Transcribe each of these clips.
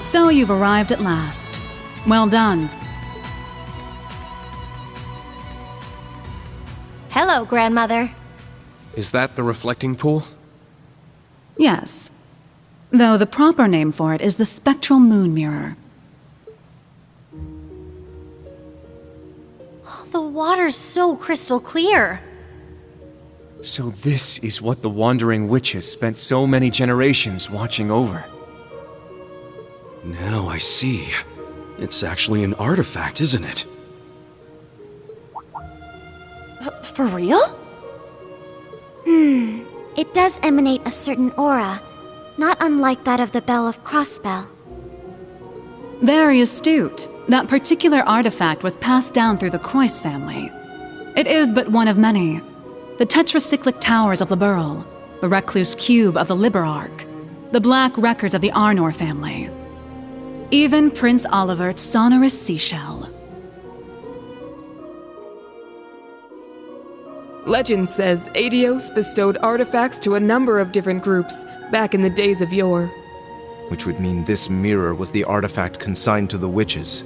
So you've arrived at last. Well done. Hello, Grandmother. Is that the reflecting pool? Yes. Though the proper name for it is the spectral moon mirror. Oh, the water's so crystal clear. So this is what the Wandering Witches spent so many generations watching over. Now I see. It's actually an artifact, isn't it? For real? It does emanate a certain aura, not unlike that of the Bell of Crossspell. Very astute. That particular artifact was passed down through the Croix family. It is but one of many. The tetracyclic towers of Liberl, the recluse cube of the Liberarch, the black records of the Arnor family. Even Prince Olivert's sonorous seashell. Legend says Adios bestowed artifacts to a number of different groups back in the days of yore. Which would mean this mirror was the artifact consigned to the witches.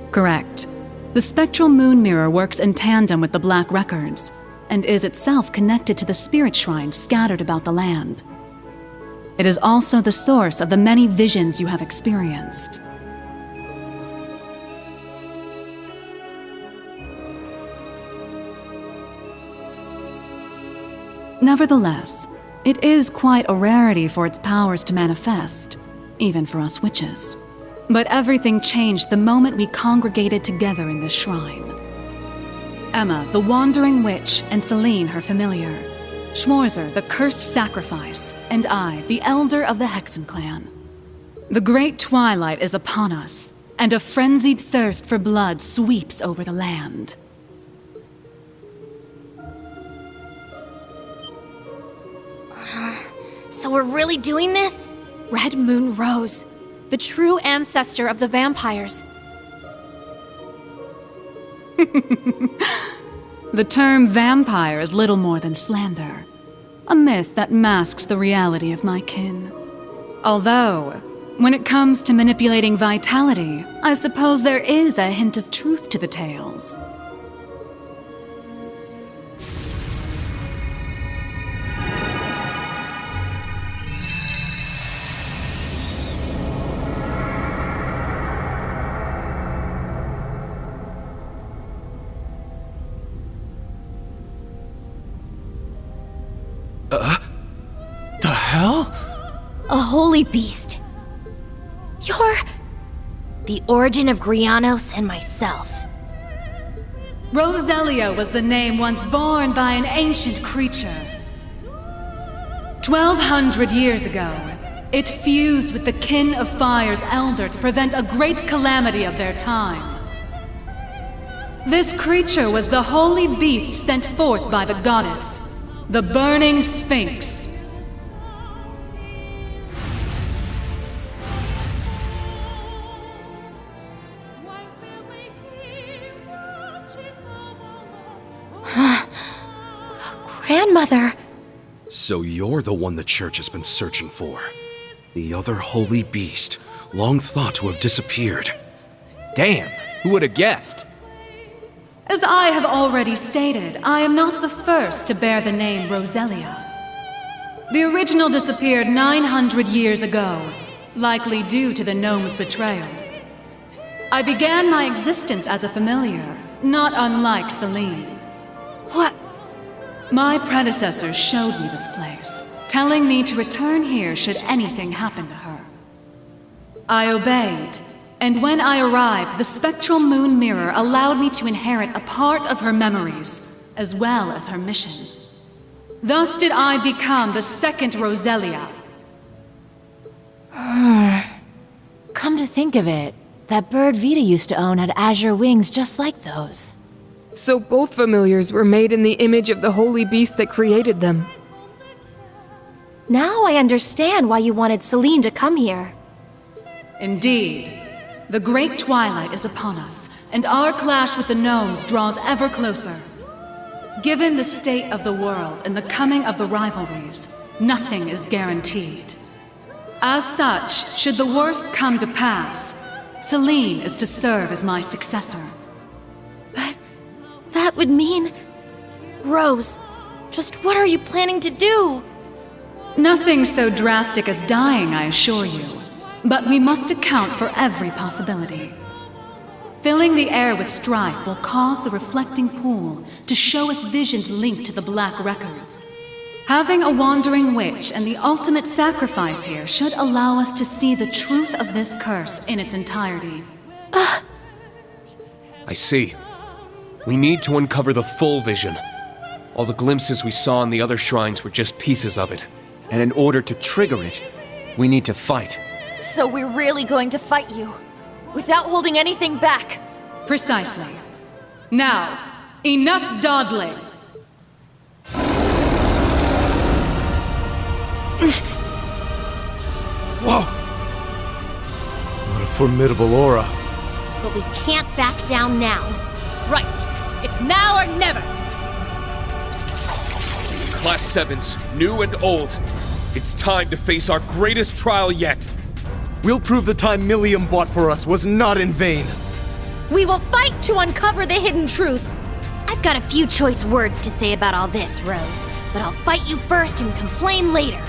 Correct. The spectral moon mirror works in tandem with the black records, and is itself connected to the spirit shrines scattered about the land. It is also the source of the many visions you have experienced. Nevertheless, it is quite a rarity for its powers to manifest, even for us witches. But everything changed the moment we congregated together in this shrine. Emma, the Wandering Witch, and Celine, her familiar. Schwarzer, the Cursed Sacrifice, and I, the Elder of the Hexen Clan. The Great Twilight is upon us, and a frenzied thirst for blood sweeps over the land. So we're really doing this? Red Moon Rose, the true ancestor of the vampires. The term vampire is little more than slander. A myth that masks the reality of my kin. Although, when it comes to manipulating vitality, I suppose there is a hint of truth to the tales. The hell? A holy beast. You're the origin of Grianos and myself. Roselia was the name once borne by an ancient creature. 1,200 years ago, it fused with the Kin of Fire's elder to prevent a great calamity of their time. This creature was the holy beast sent forth by the goddess, the Burning Sphinx. Grandmother. So you're the one the church has been searching for. The other holy beast, long thought to have disappeared. Damn, who would have guessed? As I have already stated, I am not the first to bear the name Roselia. The original disappeared 900 years ago, likely due to the gnome's betrayal. I began my existence as a familiar, not unlike Celine. What? My predecessors showed me this place, telling me to return here should anything happen to her. I obeyed, and when I arrived, the spectral moon mirror allowed me to inherit a part of her memories, as well as her mission. Thus did I become the second Roselia. Come to think of it, that bird Vita used to own had azure wings just like those. So both familiars were made in the image of the holy beast that created them. Now I understand why you wanted Celine to come here. Indeed. The Great Twilight is upon us, and our clash with the gnomes draws ever closer. Given the state of the world and the coming of the rivalries, nothing is guaranteed. As such, should the worst come to pass, Celine is to serve as my successor. But that would mean... Rose, just what are you planning to do? Nothing so drastic as dying, I assure you. But we must account for every possibility. Filling the air with strife will cause the reflecting pool to show us visions linked to the Black Records. Having a wandering witch and the ultimate sacrifice here should allow us to see the truth of this curse in its entirety. I see. We need to uncover the full vision. All the glimpses we saw in the other shrines were just pieces of it. And in order to trigger it, we need to fight. So we're really going to fight you, without holding anything back. Precisely. Now, enough dawdling. Whoa! What a formidable aura. But we can't back down now. Right. It's now or never. Class 7s, new and old. It's time to face our greatest trial yet. We'll prove the time Milliam bought for us was not in vain. We will fight to uncover the hidden truth. I've got a few choice words to say about all this, Rose, but I'll fight you first and complain later.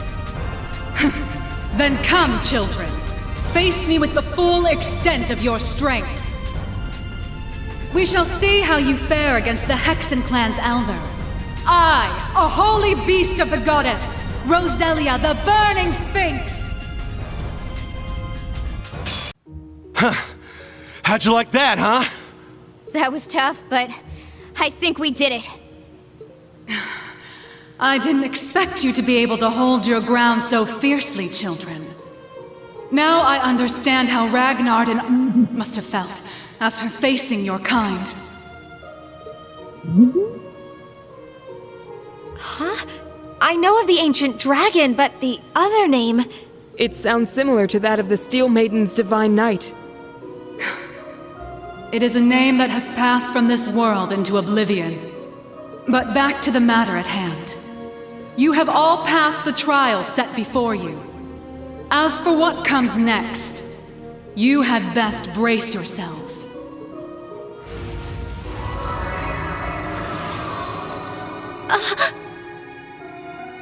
Then come, children. Face me with the full extent of your strength. We shall see how you fare against the Hexen clan's elder. I, a holy beast of the goddess, Roselia, the Burning Sphinx! How'd you like that, huh? That was tough, but I think we did it. I didn't expect you to be able to hold your ground so fiercely, children. Now I understand how Ragnar must have felt after facing your kind. Huh? I know of the ancient dragon, but the other name... It sounds similar to that of the Steel Maiden's Divine Knight. It is a name that has passed from this world into oblivion. But back to the matter at hand. You have all passed the trials set before you. As for what comes next, you had best brace yourselves.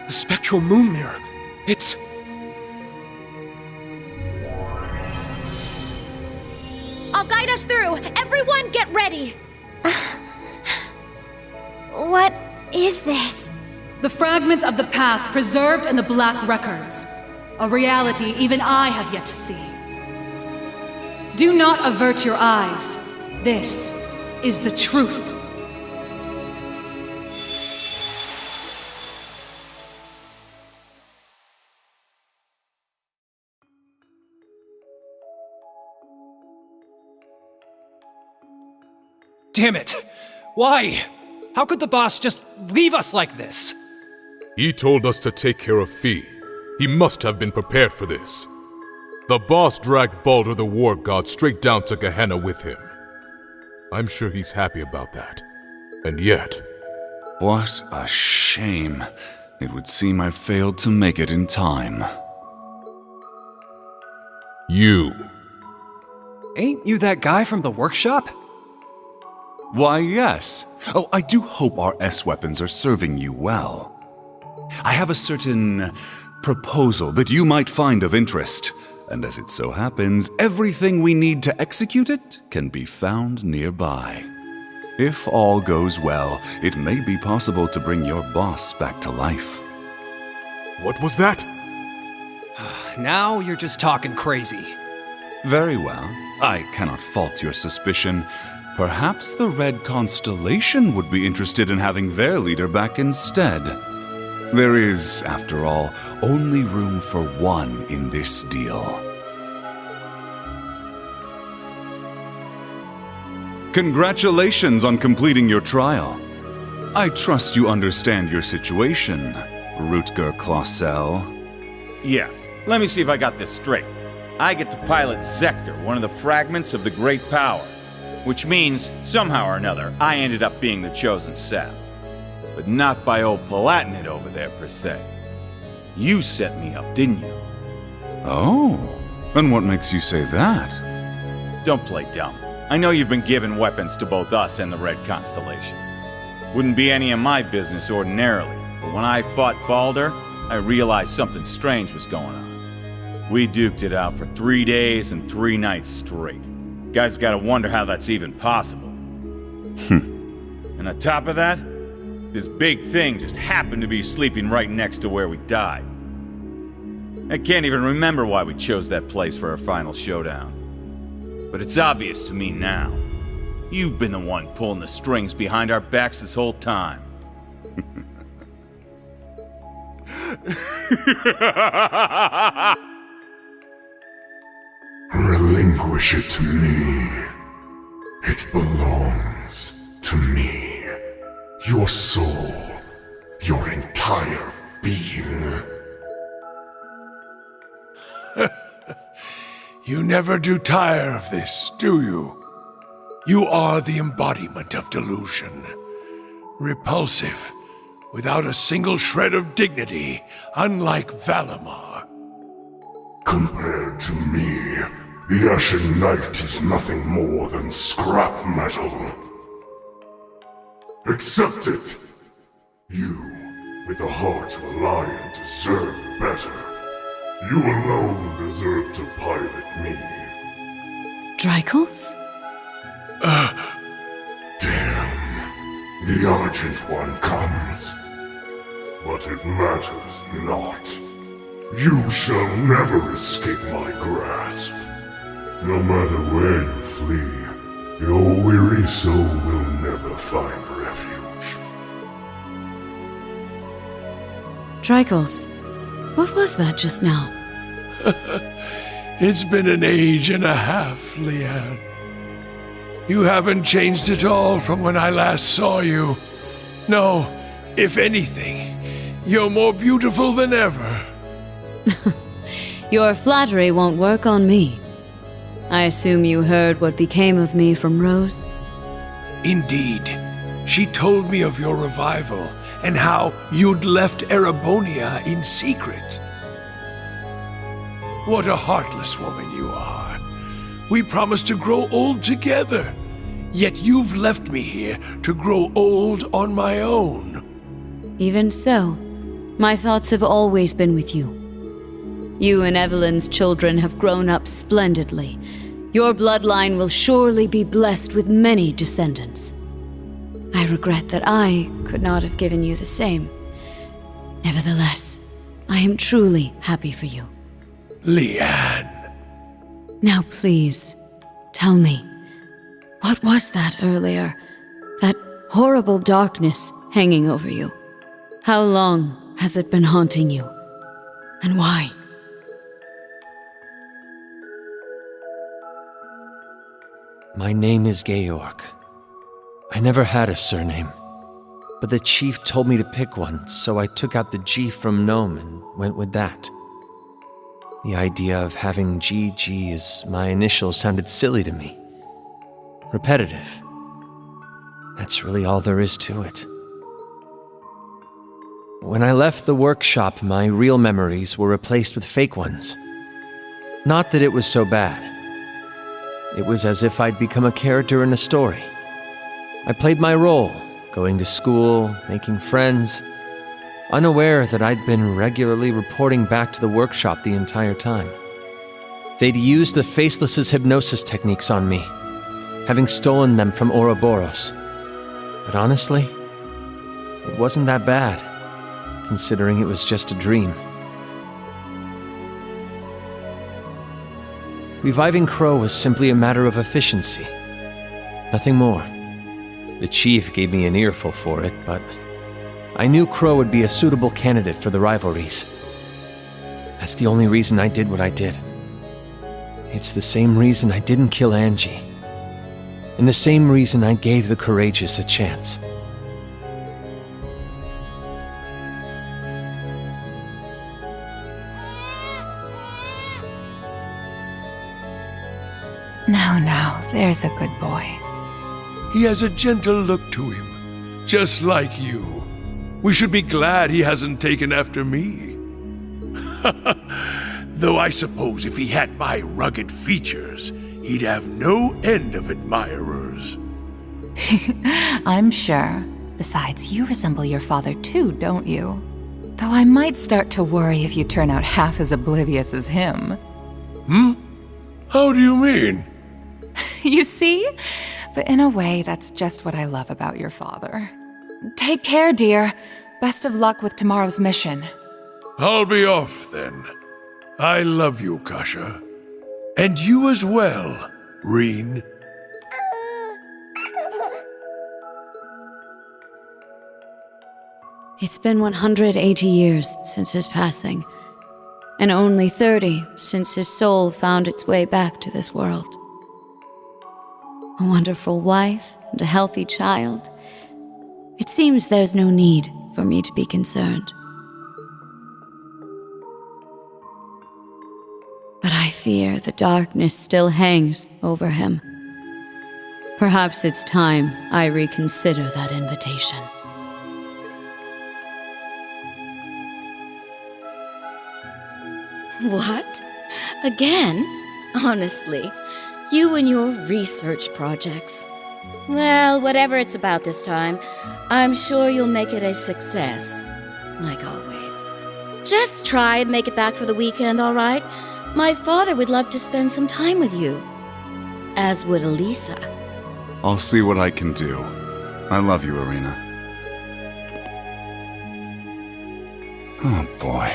The spectral moon mirror. It's... I'll guide us through! Everyone get ready! What is this? The fragments of the past preserved in the Black Records. A reality even I have yet to see. Do not avert your eyes. This is the truth. Damn it! Why? How could the boss just leave us like this? He told us to take care of Fee. He must have been prepared for this. The boss dragged Baldur the War God straight down to Gehenna with him. I'm sure he's happy about that. And yet... What a shame. It would seem I failed to make it in time. You. Ain't you that guy from the workshop? Why, yes. Oh, I do hope our S-weapons are serving you well. I have a certain proposal that you might find of interest, and as it so happens, everything we need to execute it can be found nearby. If all goes well, it may be possible to bring your boss back to life. What was that? Now you're just talking crazy. Very well. I cannot fault your suspicion. Perhaps the Red Constellation would be interested in having their leader back instead. There is, after all, only room for one in this deal. Congratulations on completing your trial. I trust you understand your situation, Rutger Clausel. Yeah, let me see if I got this straight. I get to pilot Zector, one of the fragments of the Great Power. Which means, somehow or another, I ended up being the chosen sap. But not by old Palatinate over there, per se. You set me up, didn't you? Oh, and what makes you say that? Don't play dumb. I know you've been giving weapons to both us and the Red Constellation. Wouldn't be any of my business ordinarily, but when I fought Baldur, I realized something strange was going on. We duked it out for 3 days and 3 nights straight. Guys gotta wonder how that's even possible. And on top of that, this big thing just happened to be sleeping right next to where we died. I can't even remember why we chose that place for our final showdown. But it's obvious to me now. You've been the one pulling the strings behind our backs this whole time. Relinquish it to me. It belongs to me. Your soul, your entire being. You never do tire of this, do you? You are the embodiment of delusion. Repulsive, without a single shred of dignity, unlike Valimar. Compared to me, the Ashen Knight is nothing more than scrap metal. Accept it. You, with the heart of a lion, deserve better. You alone deserve to pilot me. Drykos? Damn. The Argent One comes. But it matters not. You shall never escape my grasp. No matter where you flee, your weary soul will never find refuge. Drykos, what was that just now? It's been an age and a half, Leanne. You haven't changed at all from when I last saw you. No, if anything, you're more beautiful than ever. Your flattery won't work on me. I assume you heard what became of me from Rose? Indeed. She told me of your revival and how you'd left Erebonia in secret. What a heartless woman you are. We promised to grow old together, yet you've left me here to grow old on my own. Even so, my thoughts have always been with you. You and Evelyn's children have grown up splendidly. Your bloodline will surely be blessed with many descendants. I regret that I could not have given you the same. Nevertheless, I am truly happy for you. Leanne. Now please, tell me, what was that earlier? That horrible darkness hanging over you? How long has it been haunting you? And why? My name is Georg. I never had a surname, but the chief told me to pick one, so I took out the G from Gnome and went with that. The idea of having GG as my initial sounded silly to me. Repetitive. That's really all there is to it. When I left the workshop, my real memories were replaced with fake ones. Not that it was so bad. It was as if I'd become a character in a story. I played my role, going to school, making friends, unaware that I'd been regularly reporting back to the workshop the entire time. They'd used the Faceless's hypnosis techniques on me, having stolen them from Ouroboros. But honestly, it wasn't that bad, considering it was just a dream. Reviving Crow was simply a matter of efficiency. Nothing more. The chief gave me an earful for it, but I knew Crow would be a suitable candidate for the rivalries. That's the only reason I did what I did. It's the same reason I didn't kill Angie. And the same reason I gave the courageous a chance. Now, there's a good boy. He has a gentle look to him, just like you. We should be glad he hasn't taken after me. Though I suppose if he had my rugged features, he'd have no end of admirers. I'm sure. Besides, you resemble your father too, don't you? Though I might start to worry if you turn out half as oblivious as him. How do you mean? You see? But in a way, that's just what I love about your father. Take care, dear. Best of luck with tomorrow's mission. I'll be off then. I love you, Kasha. And you as well, Reen. It's been 180 years since his passing, and only 30 since his soul found its way back to this world. A wonderful wife and a healthy child. It seems there's no need for me to be concerned. But I fear the darkness still hangs over him. Perhaps it's time I reconsider that invitation. What? Again? Honestly, you and your research projects. Well, whatever it's about this time, I'm sure you'll make it a success. Like always. Just try and make it back for the weekend, all right? My father would love to spend some time with you. As would Elisa. I'll see what I can do. I love you, Irina. Oh boy.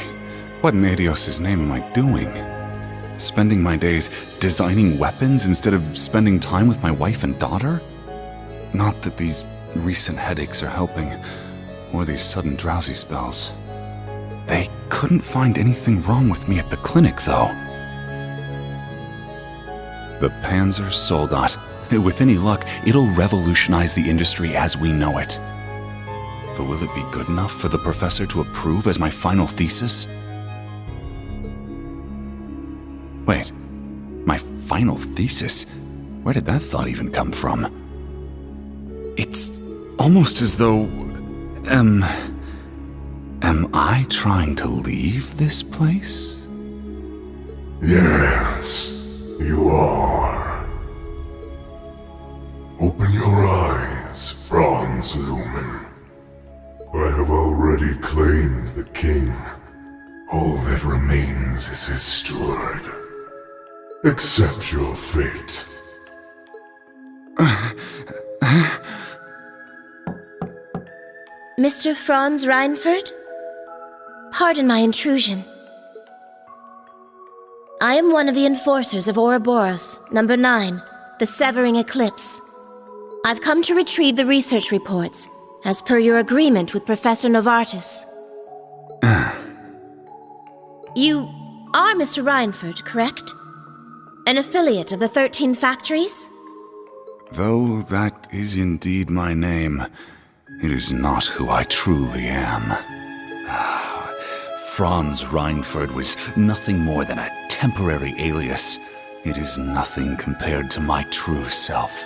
What in Adios' name am I doing? Spending my days designing weapons instead of spending time with my wife and daughter? Not that these recent headaches are helping, or these sudden drowsy spells. They couldn't find anything wrong with me at the clinic, though. The Panzer Soldat. With any luck, it'll revolutionize the industry as we know it. But will it be good enough for the professor to approve as my final thesis? Wait, my final thesis? Where did that thought even come from? It's almost as though... Am I trying to leave this place? Yes, you are. Open your eyes, Franz Lumen. I have already claimed the king. All that remains is his steward. Accept your fate. Mr. Franz Reinford? Pardon my intrusion. I am one of the enforcers of Ouroboros, number 9, the Severing Eclipse. I've come to retrieve the research reports, as per your agreement with Professor Novartis. You are Mr. Reinford, correct? An affiliate of the 13 factories? Though that is indeed my name, it is not who I truly am. Franz Reinford was nothing more than a temporary alias. It is nothing compared to my true self.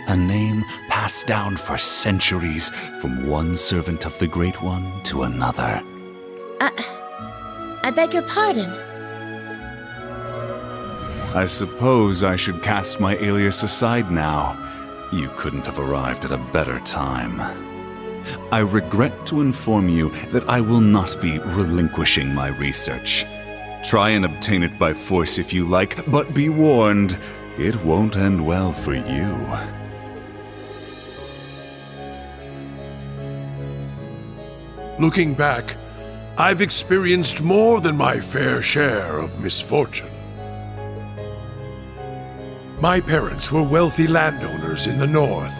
A name passed down for centuries from one servant of the Great One to another. I beg your pardon. I suppose I should cast my alias aside now. You couldn't have arrived at a better time. I regret to inform you that I will not be relinquishing my research. Try and obtain it by force if you like, but be warned, it won't end well for you. Looking back, I've experienced more than my fair share of misfortune. My parents were wealthy landowners in the north,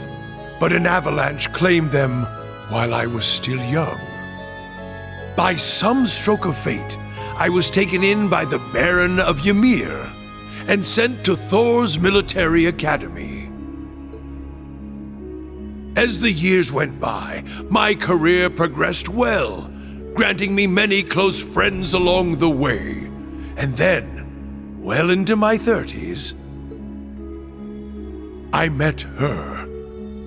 but an avalanche claimed them while I was still young. By some stroke of fate, I was taken in by the Baron of Ymir and sent to Thor's military academy. As the years went by, my career progressed well, granting me many close friends along the way. And then, well into my 30s, I met her,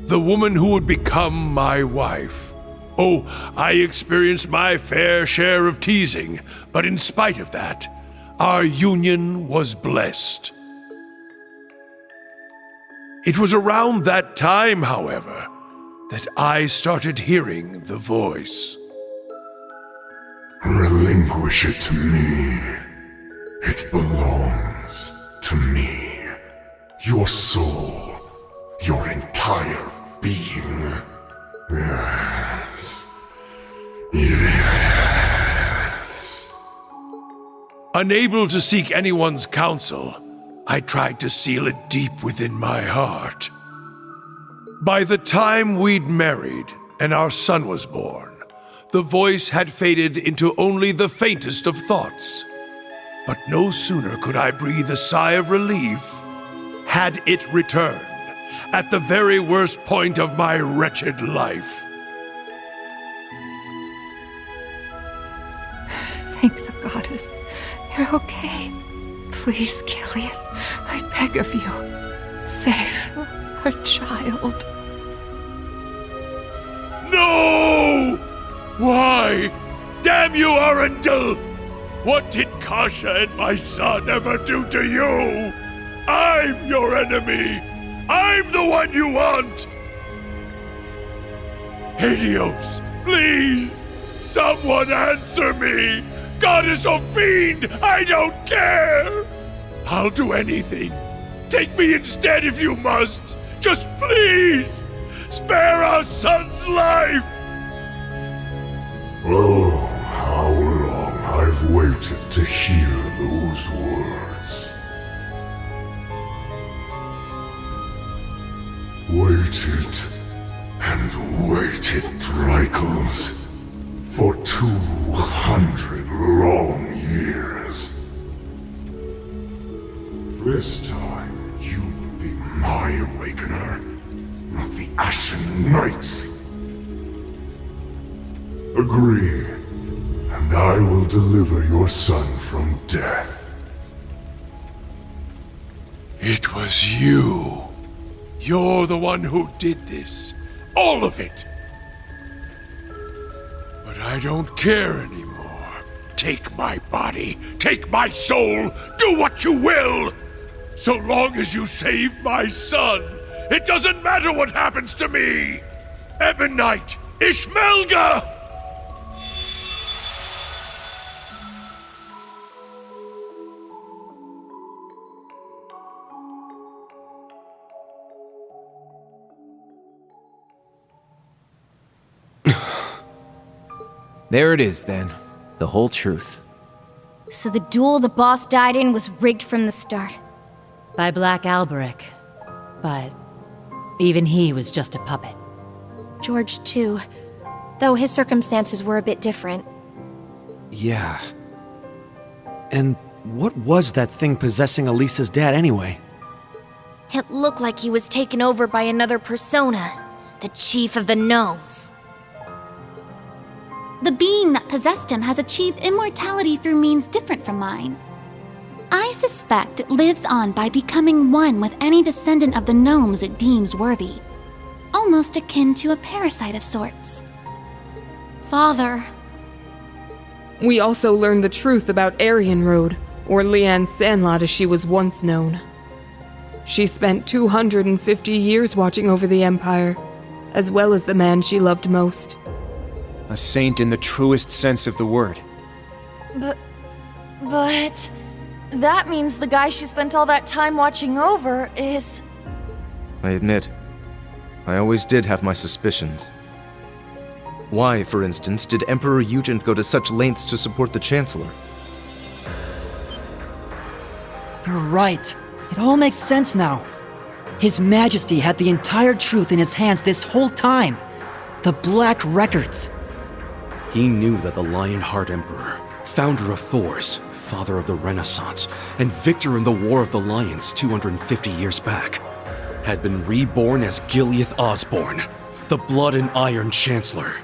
the woman who would become my wife. Oh, I experienced my fair share of teasing, but in spite of that, our union was blessed. It was around that time, however, that I started hearing the voice. Relinquish it to me. It belongs to me. Your soul, your entire being. Yes. Yes. Unable to seek anyone's counsel, I tried to seal it deep within my heart. By the time we'd married and our son was born, the voice had faded into only the faintest of thoughts. But no sooner could I breathe a sigh of relief, had it returned at the very worst point of my wretched life. Thank the goddess. You're okay. Please, Gilead, I beg of you, save our child. No! Why? Damn you, Arundel! What did Kasha and my son ever do to you? I'm your enemy! I'm the one you want! Helios, please! Someone answer me! Goddess or fiend, I don't care! I'll do anything. Take me instead if you must. Just please! Spare our son's life! Oh, how long I've waited to hear those words. Waited and waited, Drycles, for 200 long years. This time, you will be my awakener, not the Ashen Knight's. Agree, and I will deliver your son from death. It was you. You're the one who did this. All of it. But I don't care anymore. Take my body. Take my soul. Do what you will. So long as you save my son, it doesn't matter what happens to me. Ebonite Ishmelga! There it is, then. The whole truth. So the duel the boss died in was rigged from the start. By Black Alberic. But even he was just a puppet. George, too. Though his circumstances were a bit different. Yeah. And what was that thing possessing Elisa's dad anyway? It looked like he was taken over by another persona, the chief of the gnomes. The being that possessed him has achieved immortality through means different from mine. I suspect it lives on by becoming one with any descendant of the gnomes it deems worthy. Almost akin to a parasite of sorts. Father. We also learned the truth about Aryan Road, or Leanne Sandlot as she was once known. She spent 250 years watching over the Empire, as well as the man she loved most. A saint in the truest sense of the word. But that means the guy she spent all that time watching over is... I admit, I always did have my suspicions. Why, for instance, did Emperor Eugent go to such lengths to support the Chancellor? You're right. It all makes sense now. His Majesty had the entire truth in his hands this whole time. The Black Records. He knew that the Lionheart Emperor, founder of Thors, father of the Renaissance, and victor in the War of the Lions 250 years back, had been reborn as Gilead Osborne, the Blood and Iron Chancellor.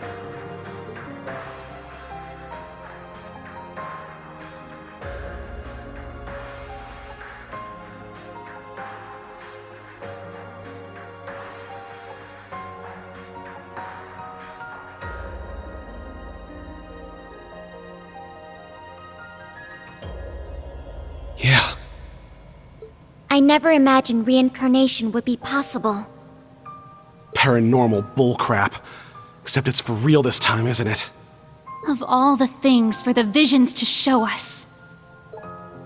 I never imagined reincarnation would be possible. Paranormal bullcrap. Except it's for real this time, isn't it? Of all the things for the visions to show us.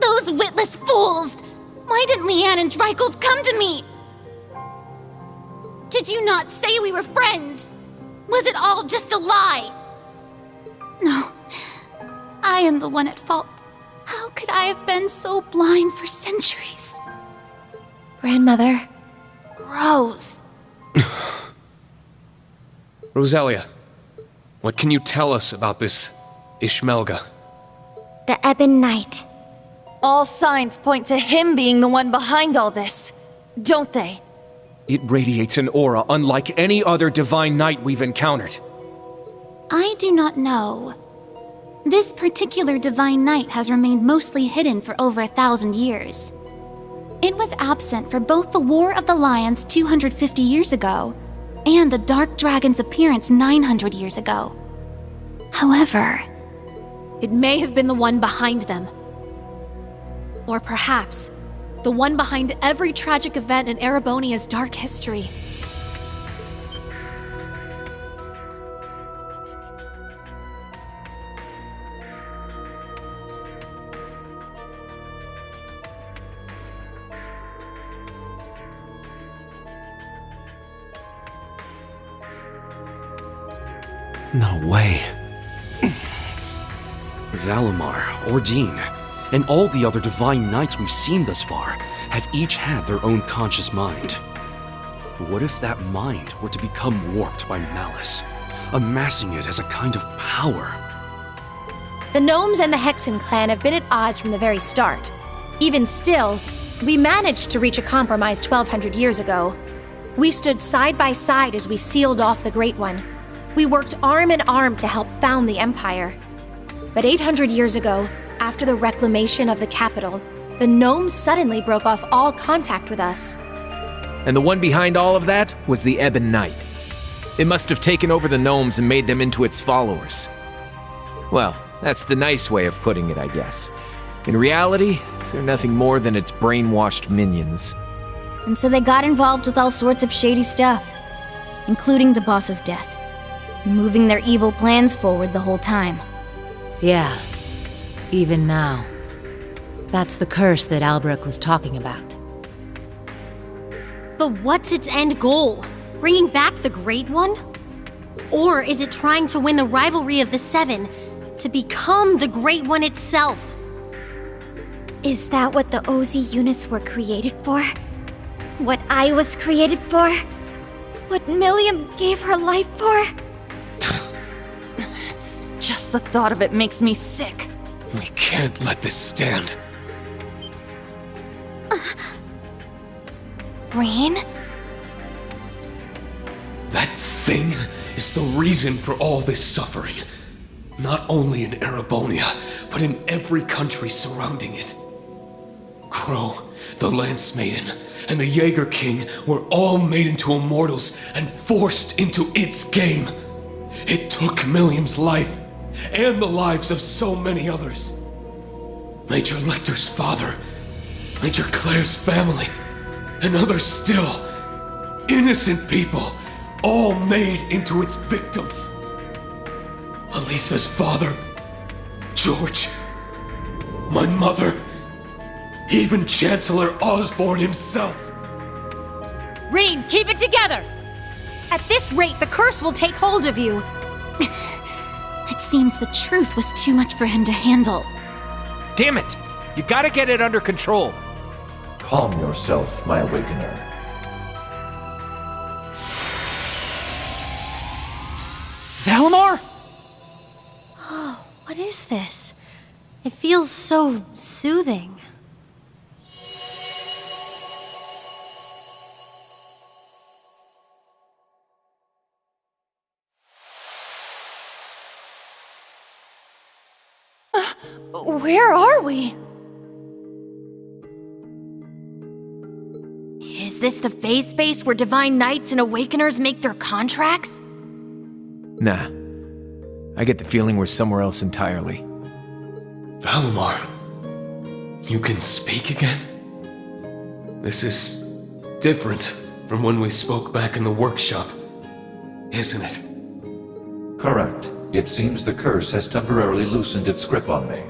Those witless fools! Why didn't Leanne and Dreikels come to me? Did you not say we were friends? Was it all just a lie? No, I am the one at fault. How could I have been so blind for centuries? Grandmother. Rose. Roselia, what can you tell us about this Ishmelga? The Ebon Knight. All signs point to him being the one behind all this, don't they? It radiates an aura unlike any other divine knight we've encountered. I do not know. This particular divine knight has remained mostly hidden for over 1,000 years. It was absent for both the War of the Lions 250 years ago and the Dark Dragon's appearance 900 years ago. However, it may have been the one behind them. Or perhaps, the one behind every tragic event in Erebonia's dark history. No way. Valimar, Ordine, and all the other divine knights we've seen thus far have each had their own conscious mind. What if that mind were to become warped by malice, amassing it as a kind of power? The Gnomes and the Hexen clan have been at odds from the very start. Even still, we managed to reach a compromise 1,200 years ago. We stood side by side as we sealed off the Great One. We worked arm in arm to help found the Empire. But 800 years ago, after the reclamation of the capital, the Gnomes suddenly broke off all contact with us. And the one behind all of that was the Ebon Knight. It must have taken over the Gnomes and made them into its followers. Well, that's the nice way of putting it, I guess. In reality, they're nothing more than its brainwashed minions. And so they got involved with all sorts of shady stuff, including the boss's death, moving their evil plans forward the whole time. Yeah, even now. That's the curse that Albrecht was talking about. But what's its end goal? Bringing back the Great One? Or is it trying to win the rivalry of the Seven to become the Great One itself? Is that what the Ozi units were created for? What I was created for? What Milliam gave her life for? Just the thought of it makes me sick. We can't let this stand. Brain? That thing is the reason for all this suffering. Not only in Erebonia, but in every country surrounding it. Crow, the Lance Maiden, and the Jaeger King were all made into immortals and forced into its game. It took Milliam's life, and the lives of so many others. Major Lecter's father, Major Claire's family, and others still. Innocent people, all made into its victims. Elisa's father, George, my mother, even Chancellor Osborne himself. Reed, keep it together! At this rate, the curse will take hold of you. It seems the truth was too much for him to handle. Damn it! You gotta get it under control. Calm yourself, my awakener. Valimar? Oh, what is this? It feels so soothing. Where are we? Is this the phase space where Divine Knights and Awakeners make their contracts? Nah. I get the feeling we're somewhere else entirely. Valimar, you can speak again? This is different from when we spoke back in the workshop, isn't it? Correct. It seems the curse has temporarily loosened its grip on me.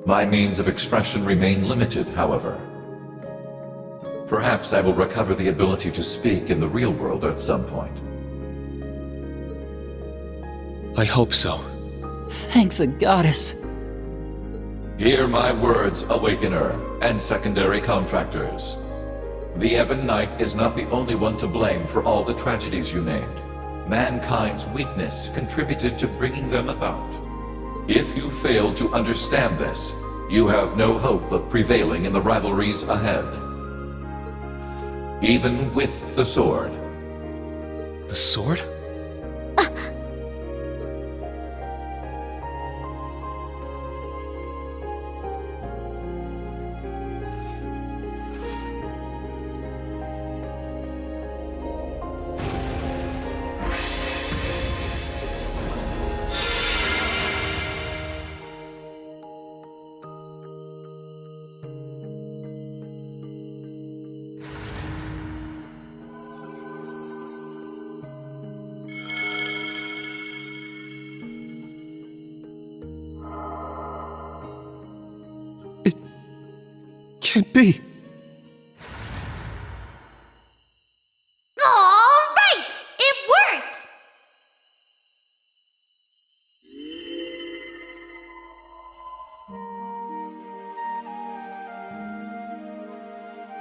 My means of expression remain limited, however. Perhaps I will recover the ability to speak in the real world at some point. I hope so. Thank the goddess. Hear my words, Awakener, and secondary contractors. The Ebon Knight is not the only one to blame for all the tragedies you named. Mankind's weakness contributed to bringing them about. If you fail to understand this, you have no hope of prevailing in the rivalries ahead. Even with the sword. The sword? Can't be. All right! It worked!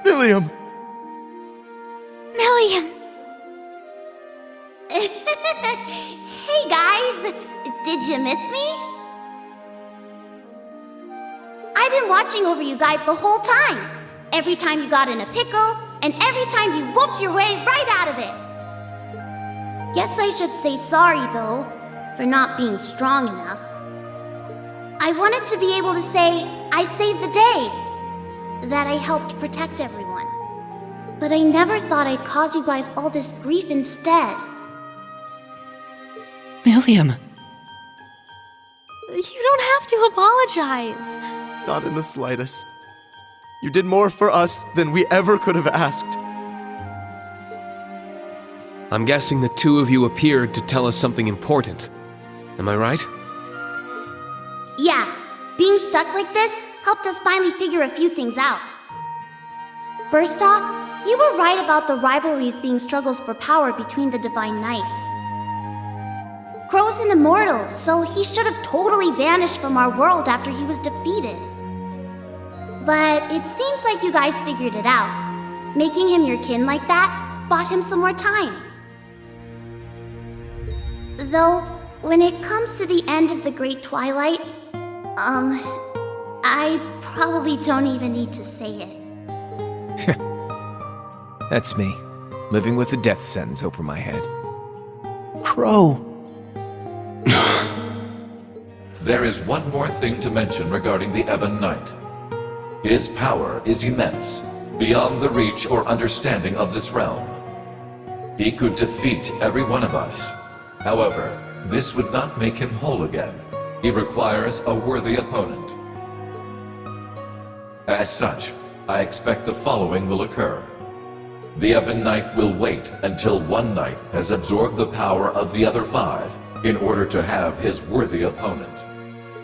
Milliam! Milliam! Hey guys! Did you miss me? I've been watching over you guys the whole time. Every time you got in a pickle, and every time you whooped your way right out of it. Guess I should say sorry, though, for not being strong enough. I wanted to be able to say, I saved the day, that I helped protect everyone. But I never thought I'd cause you guys all this grief instead. Milliam! You don't have to apologize. Not in the slightest. You did more for us than we ever could have asked. I'm guessing the two of you appeared to tell us something important. Am I right? Yeah, being stuck like this helped us finally figure a few things out. First off, you were right about the rivalries being struggles for power between the Divine Knights. Crow's an immortal, so he should have totally vanished from our world after he was defeated. But it seems like you guys figured it out. Making him your kin like that bought him some more time. Though, when it comes to the end of the Great Twilight, I probably don't even need to say it. That's me, living with a death sentence over my head. Crow. There is one more thing to mention regarding the Ebon Knight. His power is immense, beyond the reach or understanding of this realm. He could defeat every one of us. However, this would not make him whole again. He requires a worthy opponent. As such, I expect the following will occur. The Ebon Knight will wait until one knight has absorbed the power of the other 5 in order to have his worthy opponent.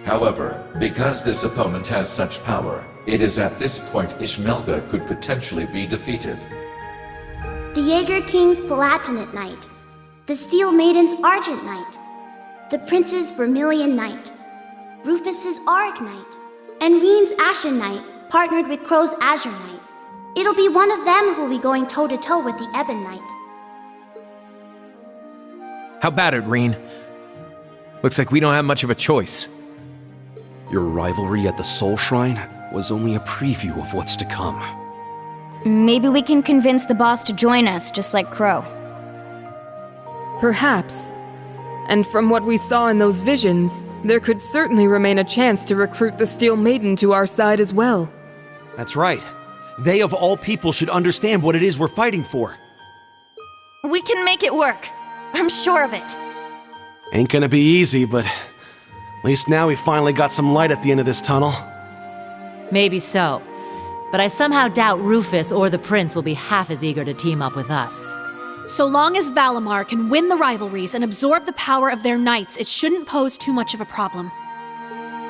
However, because this opponent has such power, it is at this point Ishmelga could potentially be defeated. The Jaeger King's Palatinate Knight, the Steel Maiden's Argent Knight, the Prince's Vermilion Knight, Rufus's Auric Knight, and Reen's Ashen Knight partnered with Crow's Azure Knight. It'll be one of them who'll be going toe-to-toe with the Ebon Knight. How about it, Reen? Looks like we don't have much of a choice. Your rivalry at the Soul Shrine was only a preview of what's to come. Maybe we can convince the boss to join us, just like Crow. Perhaps. And from what we saw in those visions, there could certainly remain a chance to recruit the Steel Maiden to our side as well. That's right. They of all people should understand what it is we're fighting for. We can make it work. I'm sure of it. Ain't gonna be easy, but at least now we finally got some light at the end of this tunnel. Maybe so. but I somehow doubt Rufus or the Prince will be half as eager to team up with us. So long as Valimar can win the rivalries and absorb the power of their knights, it shouldn't pose too much of a problem.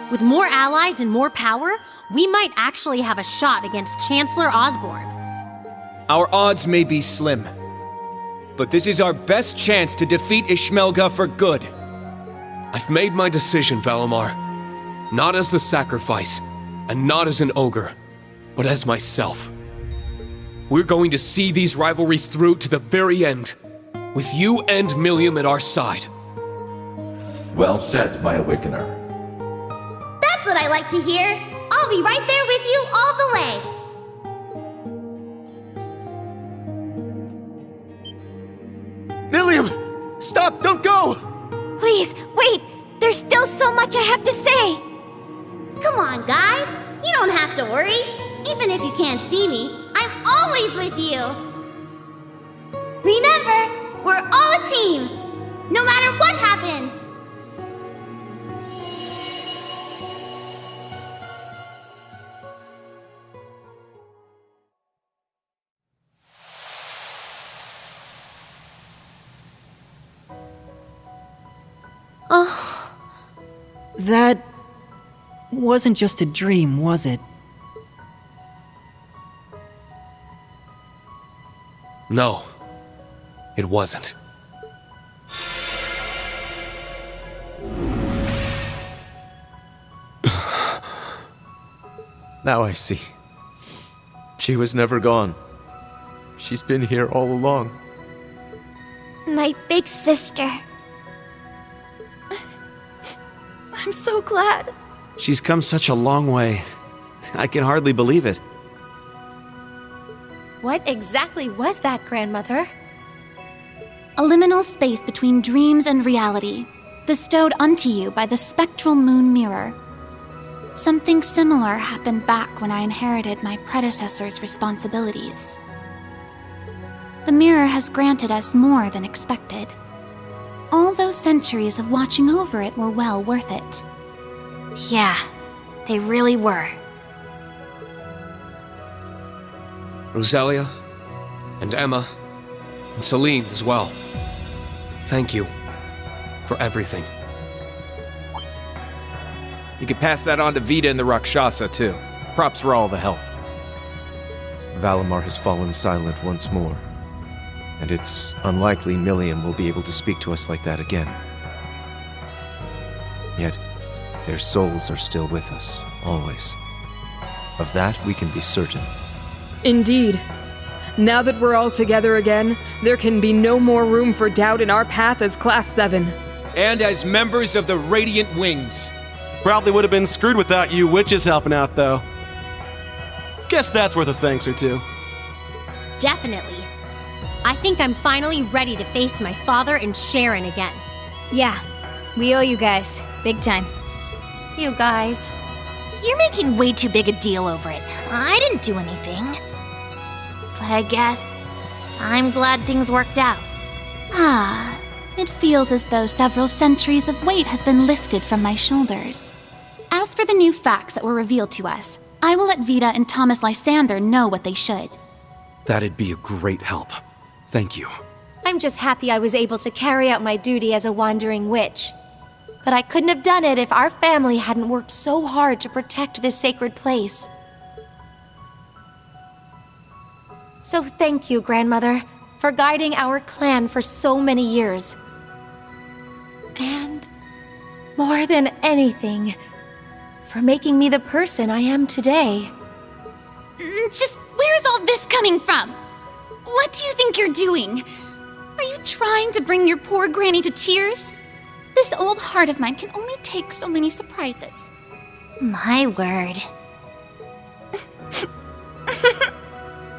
With more allies and more power, we might actually have a shot against Chancellor Osborne. Our odds may be slim, but this is our best chance to defeat Ishmelga for good. I've made my decision, Valimar. Not as the sacrifice, and not as an ogre, but as myself. We're going to see these rivalries through to the very end, with you and Milliam at our side. Well said, my Awakener. That's what I like to hear. I'll be right there with you all the way. Milliam! Stop! Don't go! Please, wait! There's still so much I have to say! Come on, guys! You don't have to worry. Even if you can't see me, I'm always with you! Remember, we're all a team! No matter what happens! Oh. That wasn't just a dream, was it? No, it wasn't. Now I see. She was never gone. She's been here all along. My big sister. I'm so glad. She's come such a long way. I can hardly believe it. What exactly was that, Grandmother? A liminal space between dreams and reality, bestowed unto you by the spectral moon mirror. Something similar happened back when I inherited my predecessor's responsibilities. The mirror has granted us more than expected. All those centuries of watching over it were well worth it. Yeah, they really were. Rosalia, and Emma, and Celine as well. Thank you for everything. You could pass that on to Vita and the Rakshasa, too. Props for all the help. Valimar has fallen silent once more, and it's unlikely Milliam will be able to speak to us like that again. Yet, their souls are still with us, always. Of that, we can be certain. Indeed. Now that we're all together again, there can be no more room for doubt in our path as Class 7. And as members of the Radiant Wings. Probably would have been screwed without you witches helping out, though. Guess that's worth a thanks or two. Definitely. I think I'm finally ready to face my father and Sharon again. Yeah, we owe you guys. Big time. You guys. You're making way too big a deal over it. I didn't do anything. But I guess I'm glad things worked out. Ah, it feels as though several centuries of weight has been lifted from my shoulders. As for the new facts that were revealed to us, I will let Vita and Thomas Lysander know what they should. That'd be a great help. Thank you. I'm just happy I was able to carry out my duty as a wandering witch. But I couldn't have done it if our family hadn't worked so hard to protect this sacred place. So thank you, Grandmother, for guiding our clan for so many years. And more than anything, for making me the person I am today. Just where's all this coming from? What do you think you're doing? Are you trying to bring your poor granny to tears? This old heart of mine can only take so many surprises. My word.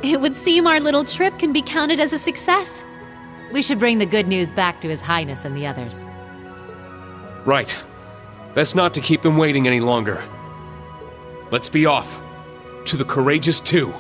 It would seem our little trip can be counted as a success. We should bring the good news back to His Highness and the others. Right. Best not to keep them waiting any longer. Let's be off. To the Courageous 2.